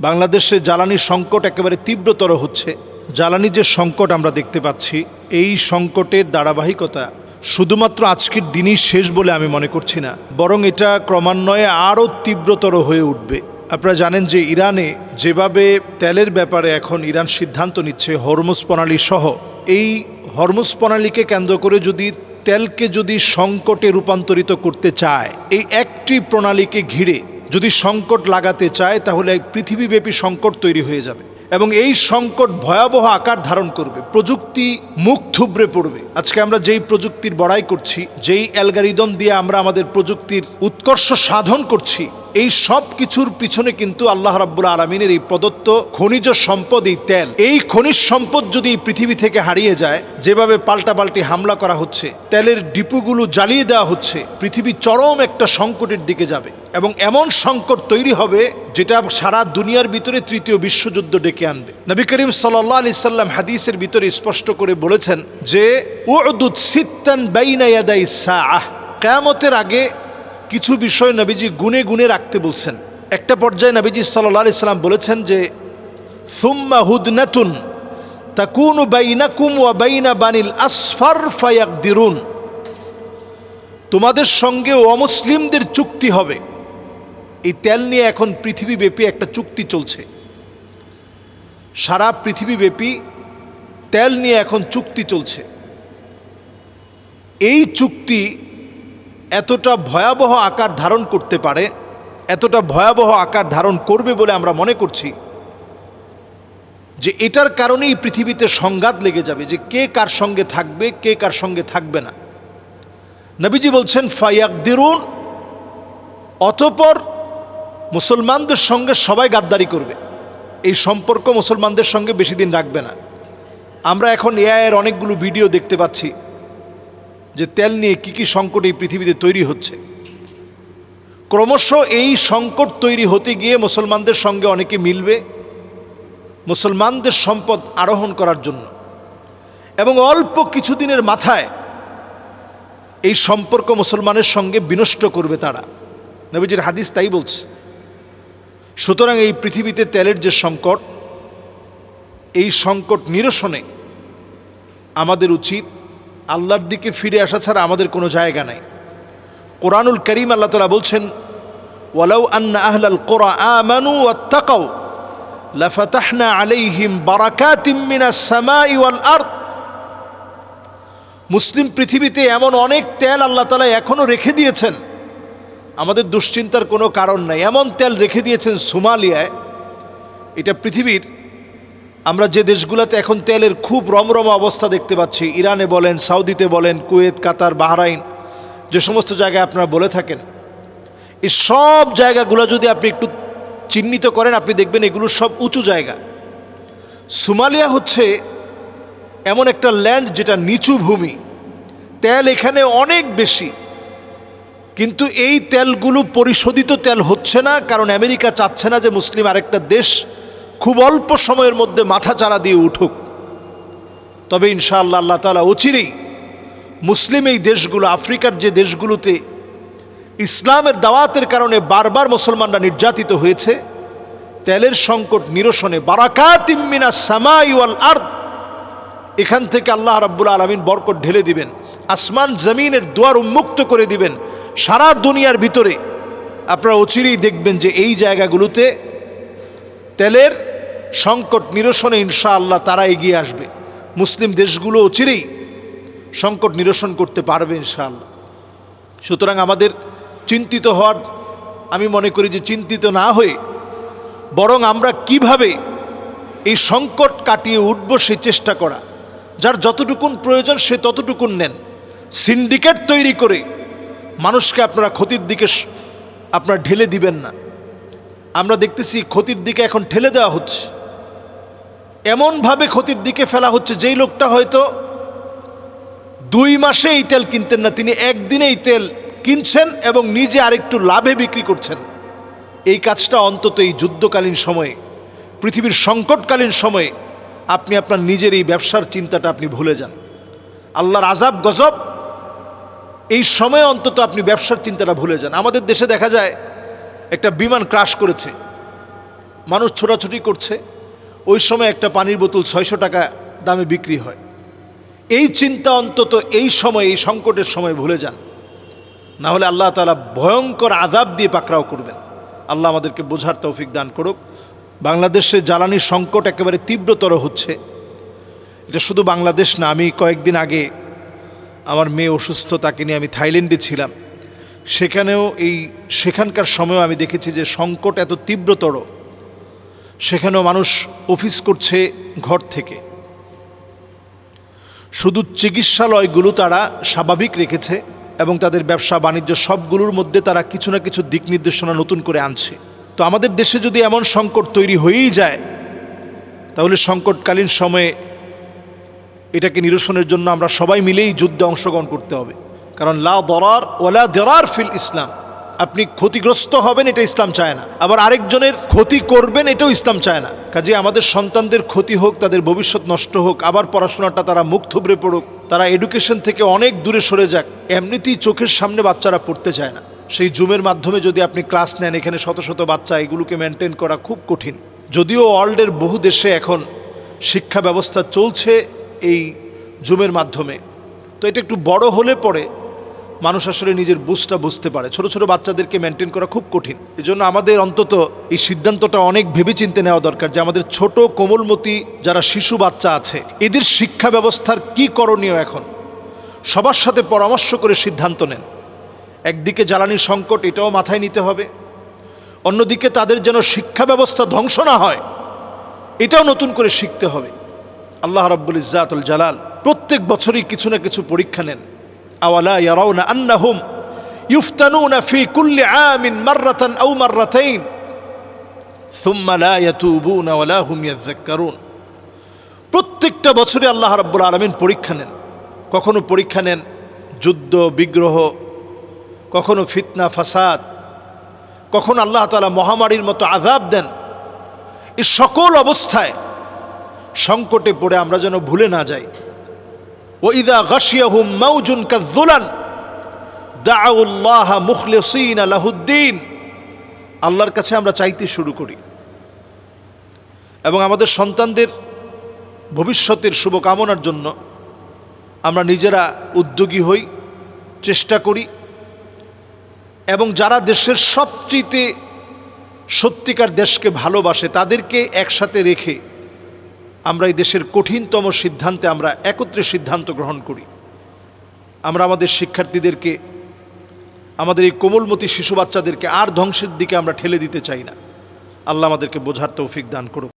বাংলাদেশে জ্বালানি সংকট একেবারে তীব্রতর হচ্ছে। জ্বালানি যে সংকট আমরা দেখতে পাচ্ছি, এই সংকটের ধারাবাহিকতা শুধুমাত্র আজকের দিনই শেষ বলে আমি মনে করছি না, বরং এটা ক্রমান্বয়ে আরও তীব্রতর হয়ে উঠবে। আপনারা জানেন যে ইরানে যেভাবে তেলের ব্যাপারে এখন ইরান সিদ্ধান্ত নিচ্ছে হরমুজ প্রণালী সহ, এই হরমুজ প্রণালীকে কেন্দ্র করে যদি তেলকে যদি সংকটে রূপান্তরিত করতে চায়, এই একটি প্রণালীকে ঘিরে যদি সংকট লাগাতে চায়, তাহলে এক পৃথিবীব্যাপী সংকট তৈরি হয়ে যাবে এবং এই সংকট ভয়াবহ আকার ধারণ করবে। প্রযুক্তি মুখ থুবড়ে পড়বে। আজকে আমরা যেই প্রযুক্তির বড়াই করছি, যেই অ্যালগরিদম দিয়ে আমরা আমাদের প্রযুক্তির উৎকর্ষ সাধন করছি, এই সব কিছুর পিছনে কিন্তু আল্লাহ রাব্বুল আলামিনের এই প্রদত্ত খনিজ সম্পদ, এই তেল, এই খনিজ সম্পদ যদি এই পৃথিবী থেকে হারিয়ে যায়, যেভাবে পাল্টাপাল্টি হামলা করা হচ্ছে, তেলের ডিপুগুলো জ্বালিয়ে দেওয়া হচ্ছে, পৃথিবী চরম একটা সংকটের দিকে যাবে এবং এমন সংকট তৈরি হবে যেটা সারা দুনিয়ার ভিতরে তৃতীয় বিশ্বযুদ্ধ ডেকে আনবে। নবী করিম সাল্লাল্লাহু আলাইহি সাল্লাম হাদিসের ভিতরে স্পষ্ট করে বলেছেন যে উদুদ সিত্তান বাইনা ইয়াদাই সাআহ, কিয়ামতের আগে কিছু বিষয় নবীজি গুনে গুনে রাখতে বলছেন। একটা পর্যায়ে নবীজি সাল্লাল্লাহু আলাইহি সাল্লাম বলেছেন যে সুম্মা হুদনাতুন তাকুনু বাইনাকুম ওয়া বাইনা বানিল আসফার ফায়াকদিরুন, তোমাদের সঙ্গে অমুসলিমদের চুক্তি হবে। এই তেল নিয়ে এখন পৃথিবীব্যাপী একটা চুক্তি চলছে। সারা পৃথিবীব্যাপী তেল নিয়ে এখন চুক্তি চলছে। এই চুক্তি এতটা ভয়াবহ আকার ধারণ করতে পারে, এতটা ভয়াবহ আকার ধারণ করবে বলে আমরা মনে করছি যে এটার কারণেই পৃথিবীতে সংঘাত লেগে যাবে যে কে কার সঙ্গে থাকবে, কে কার সঙ্গে থাকবে না। নবীজি বলছেন ফায়াকদিরুন, অতঃপর মুসলমানদের সঙ্গে সবাই গাদ্দারি করবে। এই সম্পর্ক মুসলমানদের সঙ্গে বেশি দিন রাখবে না। আমরা এখন এআইয়ের অনেকগুলো ভিডিও দেখতে পাচ্ছি যে তেল নিয়ে কি কি সংকট এই পৃথিবীতে তৈরি হচ্ছে। ক্রমশ এই সংকট তৈরি হতে গিয়ে মুসলমানদের সঙ্গে অনেকে মিলবে মুসলমানদের সম্পদ আরোহণ করার জন্য, এবং অল্প কিছুদিনের মাথায় এই সম্পর্ক মুসলমানের সঙ্গে বিনষ্ট করবে তারা। নবীজির হাদিস তাই বলছে। সুতরাং এই পৃথিবীতে তেলের যে সংকট, এই সংকট নিরসনে আমাদের উচিত আল্লাহর দিকে ফিরে আসা ছাড়া আমাদের কোনো জায়গা নাই। কোরআনুল কারীম আল্লাহ তাআলা বলছেন ওয়ালাউ আন্না আহলাল কুরা আমানু ওয়াত্তাকাউ লাফাতাহনা আলাইহিম বারাকাতিম মিনাস সামাই ওয়াল আরদ। মুসলিম পৃথিবীতে এমন অনেক তেল আল্লাহ তাআলা এখনো রেখে দিয়েছেন, আমাদের দুশ্চিন্তার কোনো কারণ নাই। এমন তেল রেখে দিয়েছেন সোমালিয়ায়, এটা পৃথিবীর আমরা যে দেশগুলোতে এখন তেলের খুব রমরমা অবস্থা দেখতে পাচ্ছি, ইরানে বলেন, সৌদিতে বলেন, কুয়েত, কাতার, বাহরাইন, যে সমস্ত জায়গায় আপনারা বলে থাকেন, এই সব জায়গাগুলো যদি আপনি একটু চিহ্নিত করেন, আপনি দেখবেন এগুলো সব উঁচু জায়গা। সোমালিয়া হচ্ছে এমন একটা ল্যান্ড যেটা নিচু ভূমি, তেল এখানে অনেক বেশি, কিন্তু এই তেলগুলো পরিশোধিত তেল হচ্ছে না, কারণ আমেরিকা চাচ্ছে না যে মুসলিম আরেকটা দেশ খুব অল্প সময়ের মধ্যে মাথাচাড়া দিয়ে উঠুক। তবে ইনশাআল্লাহ আল্লাহ তাআলা অচিরেই মুসলিম এই দেশগুলো, আফ্রিকার যে দেশগুলোতে ইসলামের দাওয়াতের কারণে বারবার মুসলমানরা নির্যাতিত হয়েছে, তেলের সংকট নিরসনে বারাকাতিম মিনাস সামাই ওয়াল আরদ, এখান থেকে আল্লাহ রাব্বুল আলামিন বরকত ঢেলে দিবেন, আসমান জমিনের দুয়ার উন্মুক্ত করে দিবেন। সারা দুনিয়ার ভিতরে আপনারা অচিরেই দেখবেন যে এই জায়গাগুলোতে তেলের সংকট নিরসনে ইনশাআল্লাহ তারা এগিয়ে আসবে। মুসলিম দেশগুলো অচিরেই সংকট নিরসন করতে পারবে ইনশাআল্লাহ। সুতরাং আমাদের চিন্তিত হওয়ার, আমি মনে করি যে চিন্তিত না হয়ে বরং আমরা কিভাবে এই সংকট কাটিয়ে উঠব সেই চেষ্টা করা। যার যতটুকুন প্রয়োজন সে ততটুকুন নেন। সিন্ডিকেট তৈরি করে মানুষকে আপনারা ক্ষতির দিকে আপনারা ঢেলে দিবেন না। আমরা দেখতেছি ক্ষতির দিকে এখন ঠেলে দেওয়া হচ্ছে, এমনভাবে ক্ষতির দিকে ফেলা হচ্ছে যেই লোকটা হয়তো 2 মাসে এই তেল কিনতেন না, তিনি একদিনে এই তেল কিনছেন এবং নিজে আরেকটু লাভে বিক্রি করছেন। এই কাজটা অন্তত এই যুদ্ধকালীন সময়ে, পৃথিবীর সংকটকালীন সময়ে আপনি আপনার নিজের এই ব্যবসার চিন্তাটা আপনি ভুলে যান। আল্লাহর আযাব গজব এই সময়ে অন্তত আপনি ব্যবসার চিন্তাটা ভুলে যান। আমাদের দেশে দেখা যায় একটা বিমান ক্রাশ করেছে, মানুষ ছোটাছুটি করছে, ওই সময় একটা পানির বোতল 600 টাকা দামে বিক্রি হয়। এই চিন্তা অন্তত এই সময়, এই সংকটের সময় ভুলে যান, না হলে আল্লাহ তাআলা ভয়ঙ্কর আযাব দিয়ে পাকড়াও করবেন। আল্লাহ আমাদেরকে বোঝার তৌফিক দান করুক। বাংলাদেশে জ্বালানির সংকট একেবারে তীব্রতর হচ্ছে। এটা শুধু বাংলাদেশ না, আমি কয়েকদিন আগে আমার মেয়ে অসুস্থ, তাকে নিয়ে আমি থাইল্যান্ডে ছিলাম। সেখানকার সময় আমি দেখেছি যে সংকট এত তীব্রতর, সেখানেও মানুষ অফিস করছে ঘর থেকে। শুধু চিকিৎসালয়গুলো তারা স্বাভাবিক রেখেছে এবং তাদের ব্যবসা বাণিজ্য সবগুলোর মধ্যে তারা কিছু না কিছু দিক নির্দেশনা নতুন করে আনছে। তো আমাদের দেশে যদি এমন সংকট তৈরি হয়েই যায়, তাহলে সংকটকালীন সময়ে এটাকে নিরসনের জন্য আমরা সবাই মিলেই যুদ্ধে অংশগ্রহণ করতে হবে। কারণ লা দরার ওয়ালা দিরার ফিল ইসলাম, আপনি ক্ষতিগ্রস্ত হবেন এটা ইসলাম চায় না, আবার আরেকজনের ক্ষতি করবেন এটাও ইসলাম চায় না। কাজে আমাদের সন্তানদের ক্ষতি হোক, তাদের ভবিষ্যৎ নষ্ট হোক, আবার পড়াশোনাটা তারা মুখ থুবড়ে পড়ুক, তারা এডুকেশন থেকে অনেক দূরে সরে যাক, এমনিতেই চোখের সামনে বাচ্চারা পড়তে চায় না। সেই জুমের মাধ্যমে যদি আপনি ক্লাস নেন, এখানে শত শত বাচ্চা, এগুলোকে মেনটেন করা খুব কঠিন। যদিও ওয়ার্ল্ডের বহু দেশে এখন শিক্ষা ব্যবস্থা চলছে এই জুমের মাধ্যমে, তো এটা একটু বড় হলে পরে মানুষ আসলে নিজের বুঝটা বুঝতে পারে। ছোট ছোট বাচ্চাদেরকে মেনটেন করা খুব কঠিন। এজন্য আমাদের অন্তত এই সিদ্ধান্তটা অনেক ভেবেচিন্তে নেওয়া দরকার যে আমাদের ছোট কোমলমতি যারা শিশু বাচ্চা আছে, এদের শিক্ষা ব্যবস্থার কি করণীয় এখন সবার সাথে পরামর্শ করে সিদ্ধান্ত নেন। একদিকে জ্বালানি সংকট, এটাও মাথায় নিতে হবে, অন্যদিকে তাদের যেন শিক্ষা ব্যবস্থা ধ্বংস না হয় এটাও নতুন করে শিখতে হবে। আল্লাহ রাব্বুল ইজ্জাতুল জালাল প্রত্যেক বছরই কিছু না কিছু পরীক্ষা নেন। আওয়ালা ইয়ারাউনা আন্নাহুম ইফতানুনা ফি কুল্লি আমিন মাররাতান আও মাররাতাইন সুম্মা লা ইয়াতুবুনা ওয়ালা হুম ইয়াযাক্কারুন। প্রত্যেকটা বছরে আল্লাহ রাব্বুল আলামিন পরীক্ষা নেন। কখনো পরীক্ষা নেন যুদ্ধ বিগ্রহ, কখনো ফিতনা ফাসাদ, কখনো আল্লাহ তাআলা মহামারীর মতো আযাব দেন। এই সকল অবস্থায় সংকটে পড়ে আমরা যেন ভুলে না যাই। ওয়াইদা গাশিয়াহুম মাউজুন কাযযুলাল দাউল্লাহা মুখলিসিনা লাহুদ্দিন, আল্লাহর কাছে আমরা চাইতে শুরু করি এবং আমাদের সন্তানদের ভবিষ্যতের শুভকামনার জন্য আমরা নিজেরা উদ্যোগী হই, চেষ্টা করি এবং যারা দেশের সবচেয়ে সত্যিকার দেশকে ভালোবাসে তাদেরকে একসাথে রেখে আমরা এই দেশের কঠিনতম সিদ্ধান্তে আমরা একত্রে সিদ্ধান্ত গ্রহণ করি। আমরা আমাদের শিক্ষার্থীদেরকে, আমাদের এই কোমলমতি শিশু বাচ্চাদেরকে আর ধ্বংসের দিকে আমরা ঠেলে দিতে চাই না। আল্লাহ আমাদেরকে বোঝার তৌফিক দান করুক।